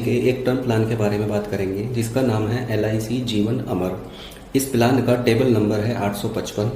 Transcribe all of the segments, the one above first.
के एक term plan के बारे में बात करेंगे जिसका नाम है LIC जीवन अमर। इस प्लान का टेबल नंबर है 855।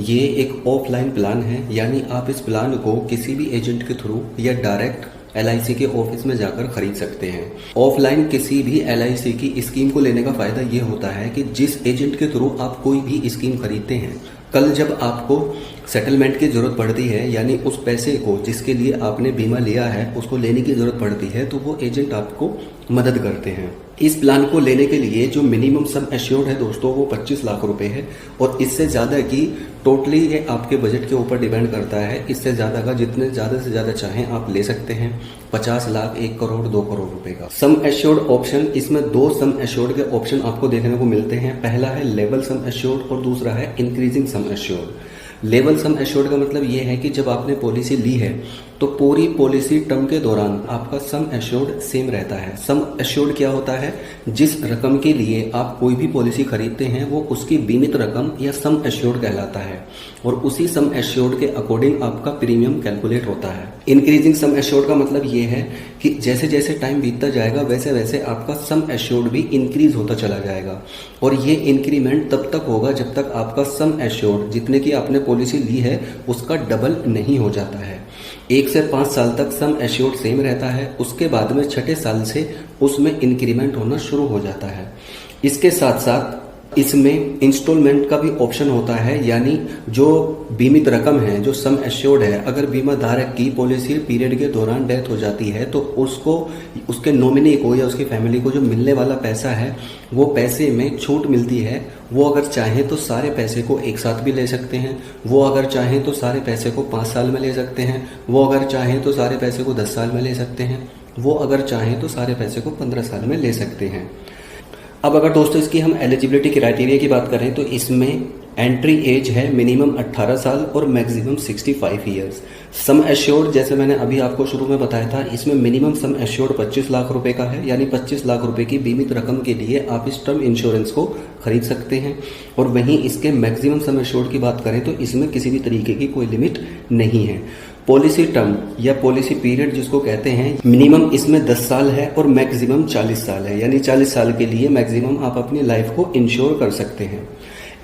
ये एक ऑफलाइन प्लान है, यानी आप इस प्लान को किसी भी एजेंट के थ्रू या डायरेक्ट LIC के ऑफिस में जाकर खरीद सकते हैं। ऑफलाइन किसी भी LIC की स्कीम को लेने का फायदा ये होता है कि जिस एजेंट के थ्रू आप कोई भी स्कीम खरीदते हैं, कल जब आपको सेटलमेंट की जरूरत पड़ती है, यानी उस पैसे को जिसके लिए आपने बीमा लिया है उसको लेने की जरूरत पड़ती है, तो वो एजेंट आपको मदद करते हैं। इस प्लान को लेने के लिए जो मिनिमम सम एश्योर्ड है दोस्तों वो 25 लाख रुपए है, और इससे ज्यादा की टोटली ये आपके बजट के ऊपर डिपेंड करता है। इससे ज्यादा का जितने ज्यादा से ज्यादा चाहें आप ले सकते हैं। 50 लाख, 1 करोड़, 2 करोड़ रुपए का सम एश्योर्ड ऑप्शन। इसमें 2 सम एश्योर्ड के ऑप्शन आपको देखने को मिलते हैं। पहला है लेवल सम एश्योर्ड और दूसरा है increasing sum assured. Level sum assured का मतलब ये है कि जब आपने पॉलिसी ली है तो पूरी पॉलिसी टर्म के दौरान आपका सम एश्योर्ड सेम रहता है। सम एश्योर्ड क्या होता है? जिस रकम के लिए आप कोई भी पॉलिसी खरीदते हैं वो उसकी बीमित रकम या सम एश्योर्ड कहलाता है, और उसी सम एश्योर्ड के अकॉर्डिंग आपका प्रीमियम कैलकुलेट होता है। इंक्रीजिंग सम एश्योर्ड का मतलब ये है कि जैसे जैसे टाइम बीतता जाएगा वैसे वैसे आपका सम एश्योर्ड भी इंक्रीज होता चला जाएगा, और ये इंक्रीमेंट तब तक होगा जब तक आपका सम एश्योर्ड जितने की आपने पॉलिसी ली है उसका डबल नहीं हो जाता है। 1 से 5 साल तक सम एश्योर्ड सेम रहता है, उसके बाद में 6ठे साल से उसमें इंक्रीमेंट होना शुरू हो जाता है। इसके साथ साथ इसमें इंस्टॉलमेंट का भी ऑप्शन होता है, यानी जो बीमित रकम है, जो सम एश्योर्ड है, अगर बीमा धारक की पॉलिसी पीरियड के दौरान डेथ हो जाती है तो उसको, उसके नॉमिनी को या उसकी फैमिली को जो मिलने वाला पैसा है वो पैसे में छूट मिलती है। वो अगर चाहें तो सारे पैसे को एक साथ भी ले सकते हैं, वो अगर चाहें तो सारे पैसे को 5 साल में ले सकते हैं, वो अगर चाहें तो सारे पैसे को 10 साल में ले सकते हैं, वो अगर चाहें तो सारे पैसे को 15 साल में ले सकते हैं। अब अगर दोस्तों इसकी हम एलिजिबिलिटी क्राइटेरिया की बात करें तो इसमें एंट्री एज है मिनिमम 18 साल और मैक्सिमम 65 ईयर्स। सम एश्योर्ड जैसे मैंने अभी आपको शुरू में बताया था, इसमें मिनिमम सम एश्योर्ड 25 लाख रुपए का है, यानी 25 लाख रुपए की बीमित रकम के लिए आप इस टर्म इंश्योरेंस को खरीद सकते हैं। और वहीं इसके मैक्सिमम सम एश्योर्ड की बात करें तो इसमें किसी भी तरीके की कोई लिमिट नहीं है। पॉलिसी टर्म या पॉलिसी पीरियड जिसको कहते हैं, मिनिमम इसमें 10 साल है और मैक्सिमम 40 साल है, यानी 40 साल के लिए मैक्सिमम आप अपनी लाइफ को इंश्योर कर सकते हैं।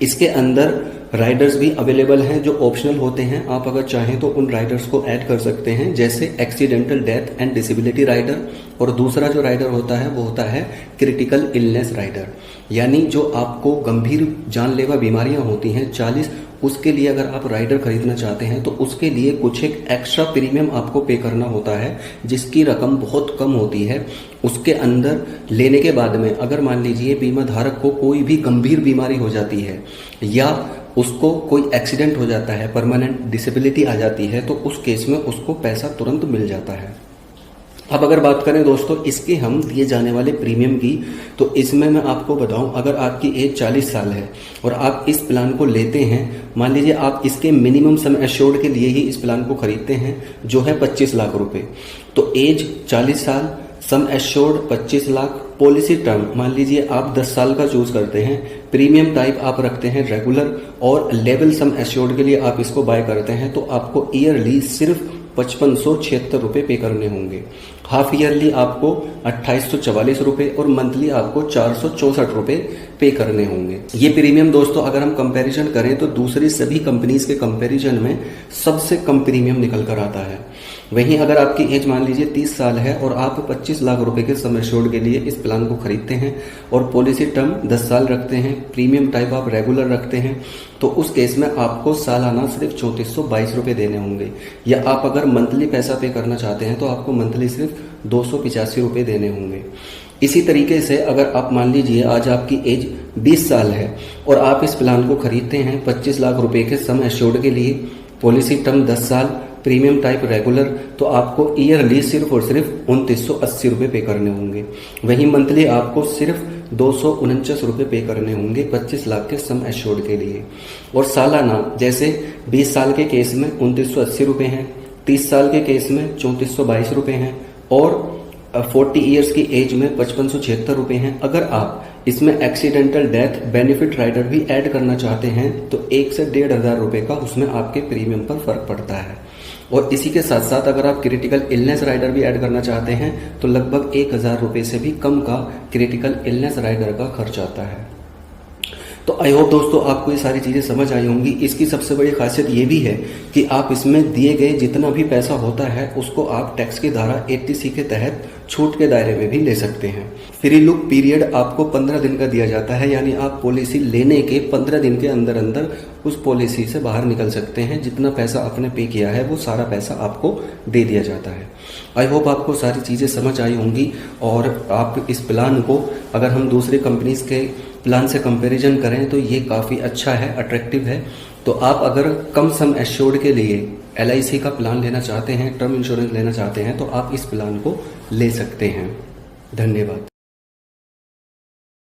इसके अंदर राइडर्स भी अवेलेबल हैं जो ऑप्शनल होते हैं। आप अगर चाहें तो उन राइडर्स को ऐड कर सकते हैं, जैसे accidental death and disability rider, और दूसरा जो राइडर होता है वो होता है क्रिटिकल इलनेस राइडर, यानी जो आपको गंभीर जानलेवा बीमारियां होती हैं 40, उसके लिए अगर आप राइडर खरीदना चाहते हैं तो उसके लिए कुछ एक एक्स्ट्रा प्रीमियम आपको पे करना होता है, जिसकी रकम बहुत कम होती है। उसके अंदर लेने के बाद में अगर मान लीजिए बीमा धारक को कोई भी गंभीर बीमारी हो जाती है या उसको कोई एक्सीडेंट हो जाता है, परमानेंट डिसेबिलिटी आ जाती है, तो उस केस में उसको पैसा तुरंत मिल जाता है। अब अगर बात करें दोस्तों इसके हम दिए जाने वाले प्रीमियम की, तो इसमें मैं आपको बताऊं, अगर आपकी एज 40 साल है और आप इस प्लान को लेते हैं, मान लीजिए आप इसके मिनिमम सम एश्योर्ड के लिए ही इस प्लान को खरीदते हैं जो है 25 लाख रुपए, तो एज 40 साल, sum assured 25 lakh, policy term मान लीजिए आप 10 साल का चूज करते हैं, प्रीमियम टाइप आप रखते हैं रेगुलर, और लेवल सम एश्योर्ड के लिए आप इसको बाय करते हैं, तो आपको ईयरली सिर्फ 5576 रुपए पे करने होंगे। हाफ ईयरली आपको 2844 रुपए और मंथली आपको 464 रुपए पे करने होंगे। ये प्रीमियम दोस्तों अगर हम कंपैरिजन करें तो दूसरी सभी कंपनीज के कंपैरिजन में सबसे कम प्रीमियम निकल कर आता है। वहीं अगर आपकी एज मान लीजिए 30 साल है और आप 25 लाख रुपए के सम एश्योर्ड के लिए इस प्लान को खरीदते हैं और पॉलिसी टर्म 10 साल रखते हैं, प्रीमियम टाइप आप रेगुलर रखते हैं, तो उस केस में आपको सालाना सिर्फ 3422 रुपए देने होंगे। या आप अगर मंथली पैसा पे करना चाहते हैं तो आपको मंथली सिर्फ 285 रुपए देने होंगे। इसी तरीके से अगर आप मान लीजिए आज आपकी एज 20 साल है और आप इस प्लान को खरीदते हैं 25 लाख रुपए के सम एश्योर्ड के लिए, पॉलिसी टर्म 10 साल, प्रीमियम टाइप रेगुलर, तो आपको ईयरली सिर्फ और सिर्फ 2980 रुपए पे करने होंगे। वहीं मंथली आपको सिर्फ 249 रुपए पे करने होंगे 25 लाख के सम एश्योर्ड के लिए। और सालाना जैसे 20 साल के केस में 2980 रुपए हैं, 30 साल के केस में 3422 रुपए हैं, और 40 ईयर्स की एज में 5576 रुपए हैं। अगर आप इसमें एक्सीडेंटल डेथ बेनिफिट राइडर भी ऐड करना चाहते हैं तो 1 से 1,500 रुपए का उसमें आपके प्रीमियम पर फर्क पड़ता है। और इसी के साथ साथ अगर आप क्रिटिकल इलनेस राइडर भी ऐड करना चाहते हैं तो लगभग 1,000 रुपये से भी कम का क्रिटिकल इलनेस राइडर का खर्च आता है। तो आई होप दोस्तों आपको ये सारी चीज़ें समझ आई होंगी। इसकी सबसे बड़ी खासियत ये भी है कि आप इसमें दिए गए जितना भी पैसा होता है उसको आप टैक्स की धारा 80C के तहत छूट के दायरे में भी ले सकते हैं। फ्री लुक पीरियड आपको 15 दिन का दिया जाता है, यानी आप पॉलिसी लेने के 15 दिन के अंदर अंदर उस पॉलिसी से बाहर निकल सकते हैं। जितना पैसा आपने पे किया है वो सारा पैसा आपको दे दिया जाता है। आई होप आपको सारी चीज़ें समझ आई होंगी और आप इस प्लान को अगर हम दूसरे कंपनीज के प्लान से कंपैरिजन करें तो ये काफ़ी अच्छा है, अट्रैक्टिव है। तो आप अगर कम सम एश्योर्ड के लिए LIC का प्लान लेना चाहते हैं, टर्म इंश्योरेंस लेना चाहते हैं तो आप इस प्लान को ले सकते हैं। धन्यवाद।